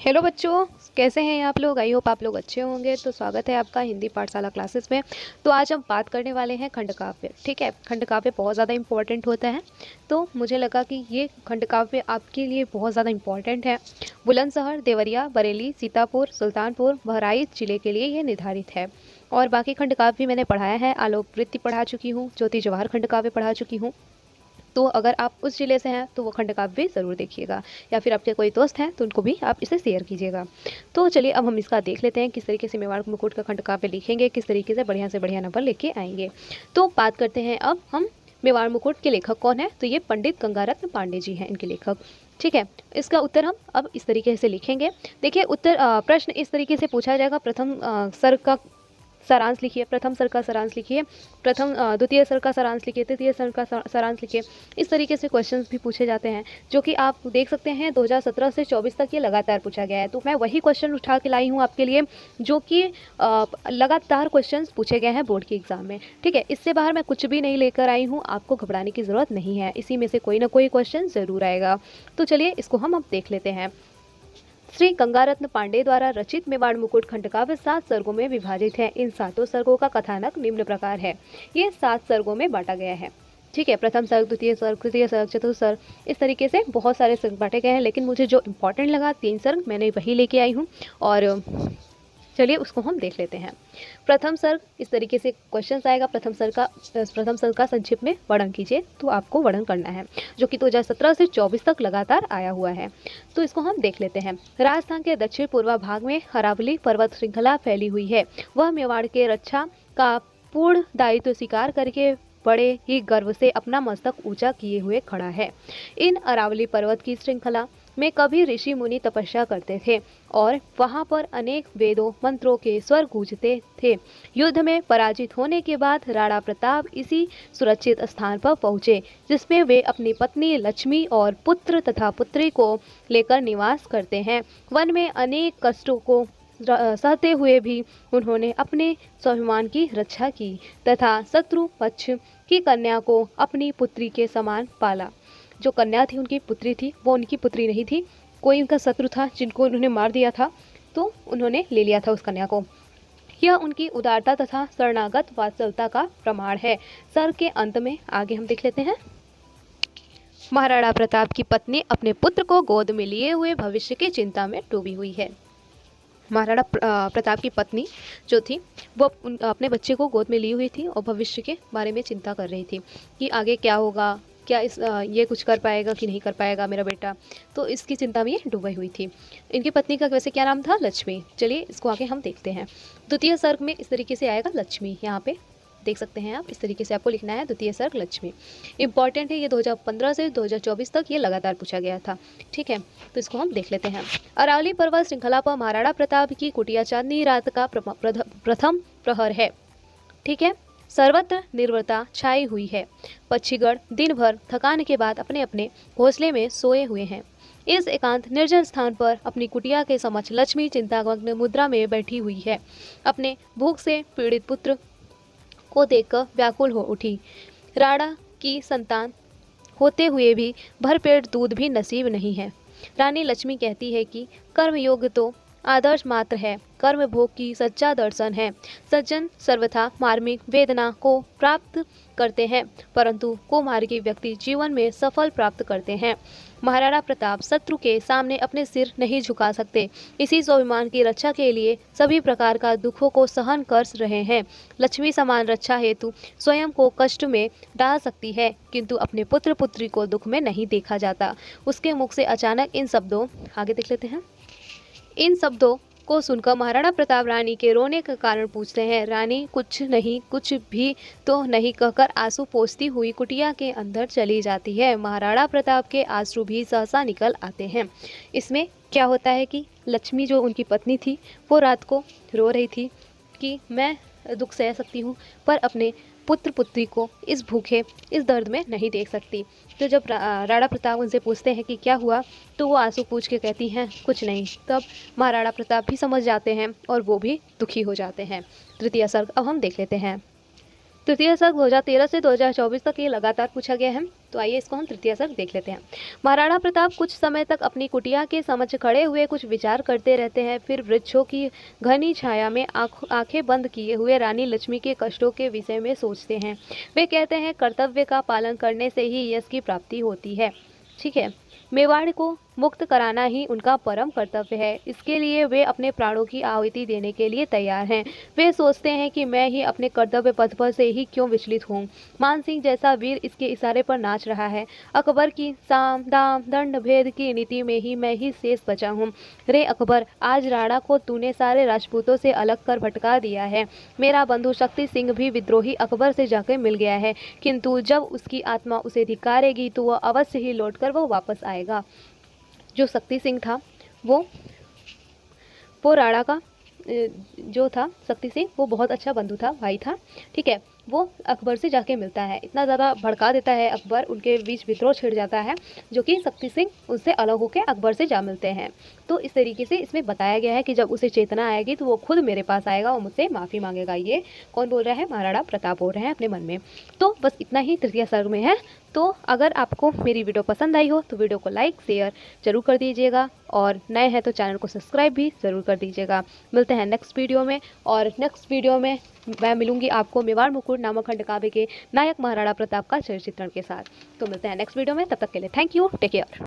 Hello बच्चों, कैसे हैं आप लोग। आई होप आप लोग अच्छे होंगे। तो स्वागत है आपका हिंदी पाठशाला क्लासेस में। तो आज हम बात करने वाले हैं खंडकाव्य। ठीक है, खंडकाव्य बहुत ज़्यादा इंपॉर्टेंट होता है, तो मुझे लगा कि ये खंडकाव्य आपके लिए बहुत ज़्यादा इंपॉर्टेंट है। बुलंदशहर, देवरिया, बरेली, सीतापुर, सुल्तानपुर, बहराइच जिले के लिए ये निर्धारित है। और बाकी खंडकाव्य भी मैंने पढ़ाया है। आलोक वृत्ति पढ़ा चुकी हूँ, ज्योति जवाहर खंडकाव्य पढ़ा चुकी हूँ। तो अगर आप उस ज़िले से हैं तो वो खंडकाव्य भी ज़रूर देखिएगा, या फिर आपके कोई दोस्त हैं तो उनको भी आप इसे शेयर कीजिएगा। तो चलिए अब हम इसका देख लेते हैं किस तरीके से मेवाड़ मुकुट का खंडकाव्य लिखेंगे, किस तरीके से बढ़िया नंबर लेके आएंगे। तो बात करते हैं अब हम मेवाड़ मुकुट के लेखक कौन है। तो ये पंडित गंगारत्न पांडे जी हैं इनके लेखक। ठीक है, इसका उत्तर हम अब इस तरीके से लिखेंगे। देखिए प्रश्न इस तरीके से पूछा जाएगा। प्रथम सर का सारांश लिखिए, प्रथम सर का सारांश लिखिए, द्वितीय सर का सारांश लिखिए, तृतीय सर का सारांश लिखिए। इस तरीके से क्वेश्चंस भी पूछे जाते हैं, जो कि आप देख सकते हैं 2017 से 24 तक ये लगातार पूछा गया है। तो मैं वही क्वेश्चन उठा के लाई हूँ आपके लिए, जो कि लगातार क्वेश्चंस पूछे गए हैं बोर्ड के एग्जाम में। ठीक है, इससे बाहर मैं कुछ भी नहीं लेकर आई हूँ, आपको घबराने की ज़रूरत नहीं है। इसी में से कोई ना कोई क्वेश्चन ज़रूर आएगा। तो चलिए इसको हम अब देख लेते हैं। श्री गंगारत्न पांडे द्वारा रचित मेवाड़ मुकुट खंडकाव्य 7 सर्गों में विभाजित है। इन 7 सर्गों का कथानक निम्न प्रकार है। ये 7 सर्गों में बांटा गया है। ठीक है, प्रथम सर्ग, द्वितीय सर्ग, तृतीय सर्ग, चतुर्थ सर्ग, इस तरीके से बहुत सारे सर्ग बांटे गए हैं, लेकिन मुझे जो इम्पोर्टेंट लगा 3 सर्ग मैंने वही लेके आई हूँ। और चलिए उसको हम देख लेते हैं। प्रथम सर्ग, इस तरीके से क्वेश्चन आएगा। प्रथम सर्ग का संक्षिप्त में वर्णन कीजिए। तो आपको वर्णन करना है, जो कि 2017 से 24 तक लगातार आया हुआ है। तो इसको हम देख लेते हैं। राजस्थान के दक्षिण पूर्व भाग में अरावली पर्वत श्रृंखला फैली हुई है। वह मेवाड़ के रक्षा का पूर्ण दायित्व स्वीकार करके बड़े ही गर्व से अपना मस्तक ऊंचा किए हुए खड़ा है। इन अरावली पर्वत की श्रृंखला में कभी ऋषि मुनि तपस्या करते थे और वहां पर अनेक वेदों मंत्रों के स्वर गूंजते थे। युद्ध में पराजित होने के बाद राणा प्रताप इसी सुरक्षित स्थान पर पहुंचे, जिसमें वे अपनी पत्नी लक्ष्मी और पुत्र तथा पुत्री को लेकर निवास करते हैं। वन में अनेक कष्टों को सहते हुए भी उन्होंने अपने स्वाभिमान की रक्षा की तथा शत्रु पक्ष की कन्या को अपनी पुत्री के समान पाला। जो कन्या थी उनकी पुत्री थी, वो उनकी पुत्री नहीं थी, कोई उनका शत्रु था जिनको उन्होंने मार दिया था, तो उन्होंने ले लिया था उस कन्या को। यह उनकी उदारता तथा शरणागत वात्सलता का प्रमाण है। सर्ग के अंत में आगे हम देख लेते हैं। महाराणा प्रताप की पत्नी अपने पुत्र को गोद में लिए हुए भविष्य की चिंता में डूबी हुई है। महाराणा प्रताप की पत्नी जो थी वो अपने बच्चे को गोद में ली हुई थी और भविष्य के बारे में चिंता कर रही थी कि आगे क्या होगा, क्या ये कुछ कर पाएगा कि नहीं कर पाएगा मेरा बेटा। तो इसकी चिंता में ये डूबी हुई थी। इनकी पत्नी का वैसे क्या नाम था? लक्ष्मी। चलिए इसको आगे हम देखते हैं। द्वितीय सर्ग में इस तरीके से आएगा लक्ष्मी, यहाँ पे देख सकते हैं आप। इस तरीके से आपको लिखना है द्वितीय सर्ग लक्ष्मी। इंपॉर्टेंट है, ये 2015 से 2024 तक ये लगातार पूछा गया था। ठीक है, तो इसको हम देख लेते हैं। अरावली पर्वत श्रृंखला पर महाराणा प्रताप की कुटिया चांदनी रात का प्रथम प्रहर है। ठीक है, सर्वत्र निर्भरता छाई हुई है। पक्षीगण दिन भर थकान के बाद अपने अपने घोंसले में सोए हुए हैं। इस एकांत निर्जन स्थान पर अपनी कुटिया के समक्ष लक्ष्मी चिंतामग्न मुद्रा में बैठी हुई है। अपने भूख से पीड़ित पुत्र को देखकर व्याकुल हो उठी। राणा की संतान होते हुए भी भरपेट दूध भी नसीब नहीं है। रानी लक्ष्मी कहती है कि कर्मयोग तो आदर्श मात्र है, कर्म भोग की सच्चा दर्शन है। सज्जन सर्वथा मार्मिक वेदना को प्राप्त करते हैं, परंतु कुमार्गी व्यक्ति जीवन में सफल प्राप्त करते हैं। महाराणा प्रताप शत्रु के सामने अपने सिर नहीं झुका सकते। इसी स्वाभिमान की रक्षा के लिए सभी प्रकार का दुखों को सहन कर रहे हैं। लक्ष्मी समान रक्षा हेतु स्वयं को कष्ट में डाल सकती है, किंतु अपने पुत्र पुत्री को दुख में नहीं देखा जाता। उसके मुख से अचानक इन शब्दों, आगे देख लेते हैं। इन शब्दों को सुनकर महाराणा प्रताप रानी के रोने का कारण पूछते हैं। रानी कुछ नहीं, कुछ भी तो नहीं कहकर आंसू पोंछती हुई कुटिया के अंदर चली जाती है। महाराणा प्रताप के आंसू भी सहसा निकल आते हैं। इसमें क्या होता है कि लक्ष्मी जो उनकी पत्नी थी वो रात को रो रही थी कि मैं दुख सह सकती हूँ, पर अपने पुत्र पुत्री को इस भूखे इस दर्द में नहीं देख सकती। तो जब राणा प्रताप उनसे पूछते हैं कि क्या हुआ, तो वो आंसू पूछ के कहती हैं कुछ नहीं। तब महाराणा प्रताप भी समझ जाते हैं और वो भी दुखी हो जाते हैं। तृतीय सर्ग अब हम देख लेते हैं। तृतीय सर्ग 2013 से 2024 तक ये लगातार पूछा गया है। तो आइए इसको हम तृतीय सर्ग देख लेते हैं। महाराणा प्रताप कुछ समय तक अपनी कुटिया के समक्ष खड़े हुए कुछ विचार करते रहते हैं। फिर वृक्षों की घनी छाया में आंखें बंद किए हुए रानी लक्ष्मी के कष्टों के विषय में सोचते हैं। वे कहते हैं, कर्तव्य का पालन करने से ही यश की प्राप्ति होती है। ठीक है, मेवाड़ को मुक्त कराना ही उनका परम कर्तव्य है। इसके लिए वे अपने प्राणों की आहुति देने के लिए तैयार हैं। वे सोचते हैं कि मैं ही अपने कर्तव्य पथ पर से ही क्यों विचलित हूँ। मान सिंह जैसा वीर इसके इशारे पर नाच रहा है। अकबर की साम दाम दंड भेद की नीति में ही मैं ही शेष बचा हूँ। रे अकबर, आज राणा को तूने सारे राजपूतों से अलग कर भटका दिया है। मेरा बंधु शक्ति सिंह भी विद्रोही अकबर से जाकर मिल गया है, किंतु जब उसकी आत्मा उसे धिक्कारेगी तो वह अवश्य ही लौटकर वो वापस आएगा। जो शक्ति सिंह था वो राणा का जो था शक्ति सिंह, वो बहुत अच्छा बंधु था, भाई था। ठीक है, वो अकबर से जाके मिलता है, इतना ज़्यादा भड़का देता है अकबर, उनके बीच विद्रोह छिड़ जाता है, जो कि शक्ति सिंह उससे अलग होकर अकबर से जा मिलते हैं। तो इस तरीके से इसमें बताया गया है कि जब उसे चेतना आएगी तो वो खुद मेरे पास आएगा और मुझसे माफ़ी मांगेगा। ये कौन बोल रहा है? महाराणा प्रताप बोल रहे हैं अपने मन में। तो बस इतना ही तृतीय सर्ग में है। तो अगर आपको मेरी वीडियो पसंद आई हो तो वीडियो को लाइक शेयर जरूर कर दीजिएगा, और नए हैं तो चैनल को सब्सक्राइब भी ज़रूर कर दीजिएगा। मिलते हैं नेक्स्ट वीडियो में, और नेक्स्ट वीडियो में मैं मिलूंगी आपको मेवाड़ मुकुट नामक खंडकाव्य के नायक महाराणा प्रताप का चरित्र चित्रण के साथ। तो मिलते हैं नेक्स्ट वीडियो में, तब तक के लिए थैंक यू, टेक केयर।